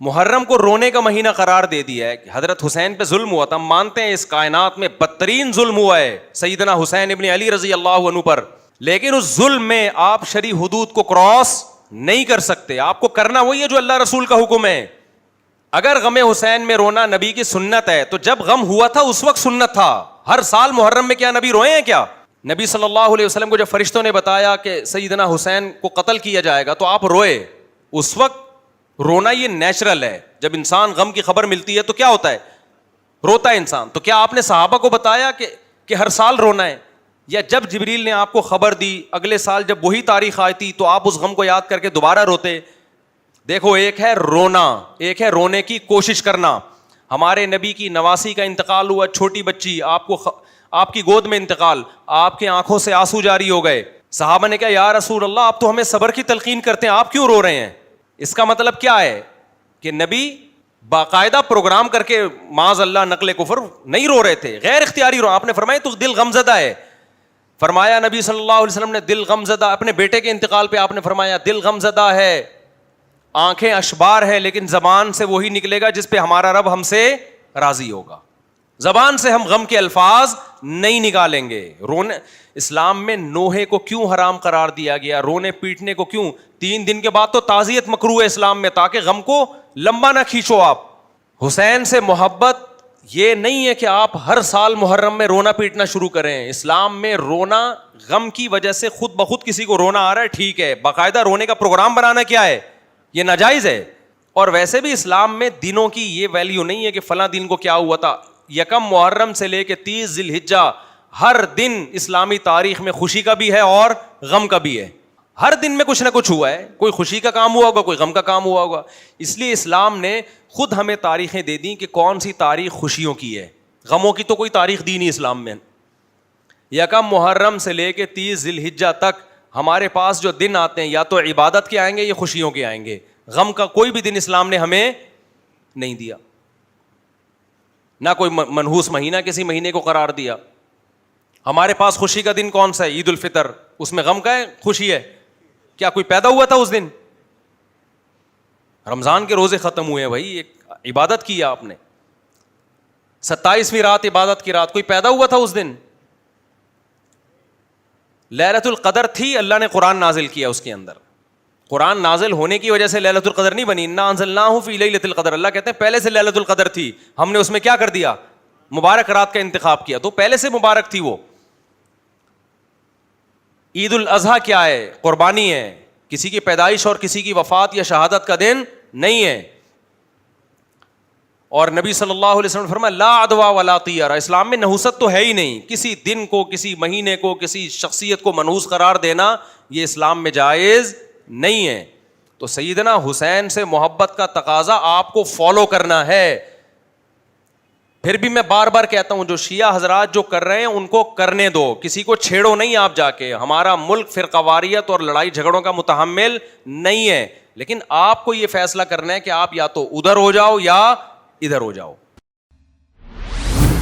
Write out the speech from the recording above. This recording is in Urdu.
محرم کو رونے کا مہینہ قرار دے دیا ہے. حضرت حسین پہ ظلم ہوا تھا, ہم مانتے ہیں اس کائنات میں بدترین ظلم ہوا ہے سیدنا حسین ابن علی رضی اللہ عنہ پر, لیکن اس ظلم میں آپ شرعی حدود کو کراس نہیں کر سکتے. آپ کو کرنا وہی ہے جو اللہ رسول کا حکم ہے. اگر غم حسین میں رونا نبی کی سنت ہے تو جب غم ہوا تھا اس وقت سنت تھا. ہر سال محرم میں کیا نبی روئے ہیں کیا؟ نبی صلی اللہ علیہ وسلم کو جب فرشتوں نے بتایا کہ سیدنا حسین کو قتل کیا جائے گا تو آپ روئے. اس وقت رونا یہ نیچرل ہے. جب انسان غم کی خبر ملتی ہے تو کیا ہوتا ہے؟ روتا ہے انسان. تو کیا آپ نے صحابہ کو بتایا کہ ہر سال رونا ہے؟ یا جب جبریل نے آپ کو خبر دی اگلے سال جب وہی تاریخ آئی تھی تو آپ اس غم کو یاد کر کے دوبارہ روتے؟ دیکھو, ایک ہے رونا, ایک ہے رونے کی کوشش کرنا. ہمارے نبی کی نواسی کا انتقال ہوا, چھوٹی بچی, آپ کی گود میں انتقال, آپ کی آنکھوں سے آنسو جاری ہو گئے. صحابہ نے کہا یا رسول اللہ آپ تو ہمیں صبر کی تلقین کرتے ہیں, آپ کیوں رو رہے ہیں؟ اس کا مطلب کیا ہے کہ نبی باقاعدہ پروگرام کر کے معاذ اللہ نقل کفر نہیں رو رہے تھے, غیر اختیاری رو. آپ نے فرمایا تو دل غمزدہ ہے. فرمایا نبی صلی اللہ علیہ وسلم نے دل غمزدہ, اپنے بیٹے کے انتقال پہ آپ نے فرمایا دل غمزدہ ہے, آنکھیں اشبار ہے, لیکن زبان سے وہی نکلے گا جس پہ ہمارا رب ہم سے راضی ہوگا. زبان سے ہم غم کے الفاظ نہیں نکالیں گے. رونے اسلام میں نوحے کو کیوں حرام قرار دیا گیا, رونے پیٹنے کو کیوں؟ 3 دن کے بعد تو تعزیت مکروہ ہے اسلام میں, تاکہ غم کو لمبا نہ کھینچو آپ. حسین سے محبت یہ نہیں ہے کہ آپ ہر سال محرم میں رونا پیٹنا شروع کریں. اسلام میں رونا غم کی وجہ سے خود بخود کسی کو رونا آ رہا ہے ٹھیک ہے, باقاعدہ رونے کا پروگرام بنانا کیا ہے؟ یہ ناجائز ہے. اور ویسے بھی اسلام میں دنوں کی یہ ویلیو نہیں ہے کہ فلاں دن کو کیا ہوا تھا. 1 محرم سے لے کے 30 ذی الحجہ ہر دن اسلامی تاریخ میں خوشی کا بھی ہے اور غم کا بھی ہے. ہر دن میں کچھ نہ کچھ ہوا ہے, کوئی خوشی کا کام ہوا ہوگا, کوئی غم کا کام ہوا ہوگا. اس لیے اسلام نے خود ہمیں تاریخیں دے دیں کہ کون سی تاریخ خوشیوں کی ہے, غموں کی تو کوئی تاریخ دی نہیں اسلام میں. 1 محرم سے لے کے 30 ذی الحجہ تک ہمارے پاس جو دن آتے ہیں یا تو عبادت کے آئیں گے یا خوشیوں کے آئیں گے. غم کا کوئی بھی دن اسلام نے ہمیں نہیں دیا, نہ کوئی منحوس مہینہ کسی مہینے کو قرار دیا. ہمارے پاس خوشی کا دن کون سا ہے؟ عید الفطر. اس میں غم کا ہے خوشی ہے؟ کیا کوئی پیدا ہوا تھا اس دن؟ رمضان کے روزے ختم ہوئے ہیں بھائی, ایک عبادت کی آپ نے. 27ویں رات عبادت کی رات, کوئی پیدا ہوا تھا اس دن؟ لیلۃ القدر تھی, اللہ نے قرآن نازل کیا اس کے اندر. قرآن نازل ہونے کی وجہ سے لیلۃ القدر نہیں بنی. انا انزلناہ فی لیلۃ القدر, اللہ کہتے ہیں پہلے سے لیلۃ القدر تھی, ہم نے اس میں کیا کر دیا؟ مبارک رات کا انتخاب کیا, تو پہلے سے مبارک تھی وہ. عید الاضحیٰ کیا ہے؟ قربانی ہے. کسی کی پیدائش اور کسی کی وفات یا شہادت کا دن نہیں ہے. اور نبی صلی اللہ علیہ وسلم نے فرمایا لا عدویٰ ولا طیرہ, اسلام میں نحوست تو ہے ہی نہیں. کسی دن کو, کسی مہینے کو, کسی شخصیت کو منحوس قرار دینا یہ اسلام میں جائز نہیں ہے. تو سیدنا حسین سے محبت کا تقاضا آپ کو فالو کرنا ہے. پھر بھی میں بار بار کہتا ہوں جو شیعہ حضرات جو کر رہے ہیں ان کو کرنے دو, کسی کو چھیڑو نہیں آپ جا کے. ہمارا ملک فرقہ واریت اور لڑائی جھگڑوں کا متحمل نہیں ہے, لیکن آپ کو یہ فیصلہ کرنا ہے کہ آپ یا تو ادھر ہو جاؤ یا ادھر ہو جاؤ.